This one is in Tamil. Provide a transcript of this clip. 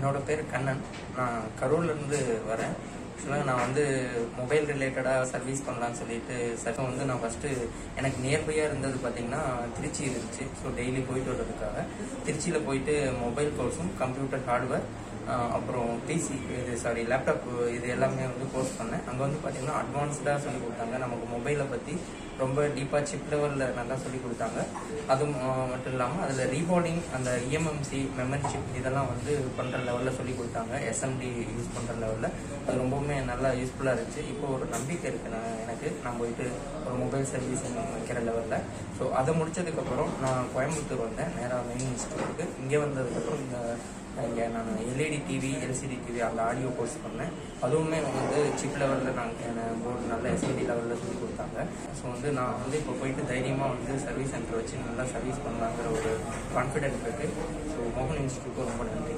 என்னோட பேர் கண்ணன். நான் கரூர்லேருந்து வரேன். ஆக்சுவலாக நான் வந்து மொபைல் ரிலேட்டடாக சர்வீஸ் பண்ணலான்னு சொல்லிட்டு நான் ஃபஸ்ட்டு எனக்கு நியர்பையாக இருந்தது பார்த்தீங்கன்னா திருச்சி இருந்துச்சு. ஸோ டெய்லி போயிட்டு வர்றதுக்காக திருச்சியில் போயிட்டு மொபைல் கோர்ஸும் கம்ப்யூட்டர் ஹார்ட்வேர் அப்புறம் லேப்டாப் இது எல்லாமே வந்து கோர்ஸ் பண்ணேன். அங்கே வந்து பார்த்தீங்கன்னா அட்வான்ஸ்டாக சொல்லிக் கொடுத்தாங்க. நமக்கு மொபைலை பற்றி ரொம்ப டீப்பாக சிப் லெவலில் நல்லா சொல்லிக் கொடுத்தாங்க. அது மட்டும் இல்லாமல் அதில் ரீபோர்டிங், அந்த இஎம்எம்சி, மெமரி சிப் இதெல்லாம் வந்து பண்ணுற லெவலில் சொல்லிக் கொடுத்தாங்க. எஸ்எம்டி யூஸ் பண்ணுற லெவலில் அது ரொம்பவுமே நல்லா யூஸ்ஃபுல்லாக இருந்துச்சு. இப்போ ஒரு நம்பிக்கை இருக்குது நான் போயிட்டு ஒரு மொபைல் சர்வீஸ் வைக்கிற லெவலில். ஸோ அதை முடித்ததுக்கப்புறம் நான் கோயம்புத்தூர் வந்தேன், நேராக மெயின் இன்ஸ்டியூட்டுக்கு. இங்கே வந்ததுக்கப்புறம் இங்கே நான் எல்இடி டிவி, எல்சிடி டிவி அந்த ஆடியோ கோர்ஸ் பண்ணேன். அதுவுமே வந்து சிப் லெவலில் போர்டு நல்ல எஸ்ஐடி லெவலில் சொல்லி கொடுத்தாங்க. ஸோ நான் இப்போ போயிட்டு தைரியமாக வந்து சர்வீஸ் சென்டர் வச்சு நல்லா சர்வீஸ் பண்ணலாங்கிற ஒரு கான்ஃபிடென்ட் இருக்குது. ஸோ மோகன் இன்ஸ்டியூட்டுக்கு ரொம்ப நன்றி.